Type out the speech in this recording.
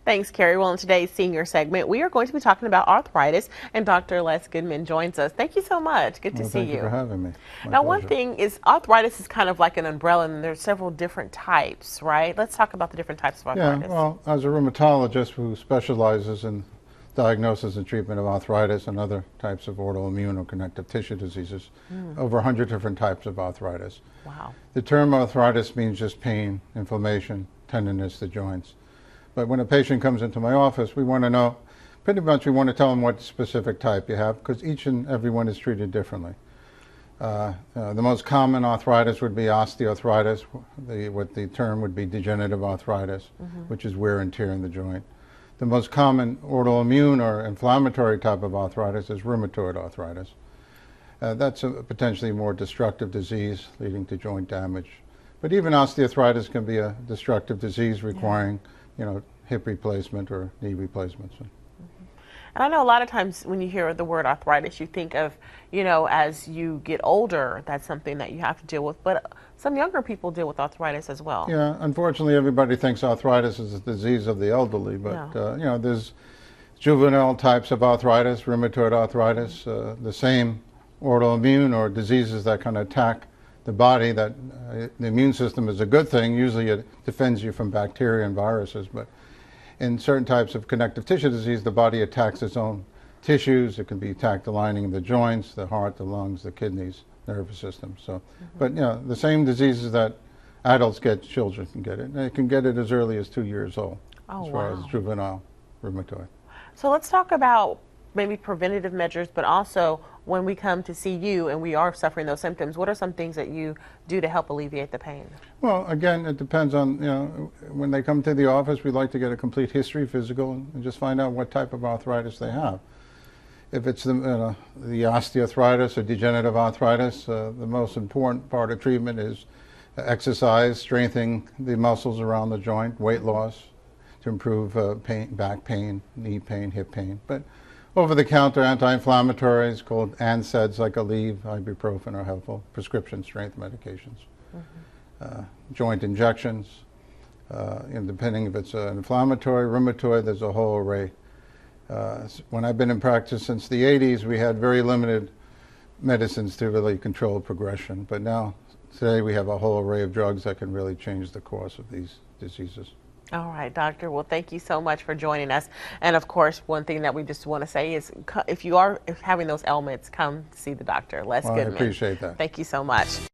Thanks, Carrie. Well, in today's senior segment, we are going to be talking about arthritis, and Dr. Les Goodman joins us. Thank you so much. Good to see you. Thank you for having me. Now, one thing is arthritis is kind of like an umbrella, and there's several different types, right? Let's talk about the different types of arthritis. Yeah, well, as a rheumatologist who specializes in diagnosis and treatment of arthritis and other types of autoimmune or connective tissue diseases, over 100 different types of arthritis. Wow. The term arthritis means just pain, inflammation, tenderness to joints. But when a patient comes into my office, we want to know, pretty much we want to tell them what specific type you have, because each and every one is treated differently. The most common arthritis would be osteoarthritis. What the term would be degenerative arthritis, which is wear and tear in the joint. The most common autoimmune or inflammatory type of arthritis is rheumatoid arthritis. That's a potentially more destructive disease leading to joint damage. But even osteoarthritis can be a destructive disease requiring, hip replacement or knee replacements. And I know a lot of times when you hear the word arthritis, you think of, as you get older, that's something that you have to deal with. But some younger people deal with arthritis as well. Yeah, unfortunately, everybody thinks arthritis is a disease of the elderly. But, there's juvenile types of arthritis, rheumatoid arthritis, the same autoimmune or diseases that kind of attack the body. That the immune system is a good thing. Usually it defends you from bacteria and viruses. But in certain types of connective tissue disease, the body attacks its own tissues. It can be attacked the lining of the joints, the heart, the lungs, the kidneys, nervous system. So, but the same diseases that adults get, children can get it. And they can get it as early as 2 years old, as far as juvenile rheumatoid. So let's talk about maybe preventative measures, but also when we come to see you and we are suffering those symptoms, what are some things that you do to help alleviate the pain? Well, again, it depends on, when they come to the office, we like to get a complete history, physical, and just find out what type of arthritis they have. If it's the osteoarthritis or degenerative arthritis, the most important part of treatment is exercise, strengthening the muscles around the joint, weight loss to improve pain, back pain, knee pain, hip pain. But over-the-counter anti-inflammatories called NSAIDs like Aleve, ibuprofen are helpful. Prescription strength medications. Joint injections. Depending if it's an inflammatory, rheumatoid, there's a whole array. When I've been in practice since the 80s, we had very limited medicines to really control progression. But now, today, we have a whole array of drugs that can really change the course of these diseases. All right, doctor. Well, thank you so much for joining us. And of course, one thing that we just want to say is if you are having those ailments, come see the doctor. Les Goodman. I appreciate that. Thank you so much.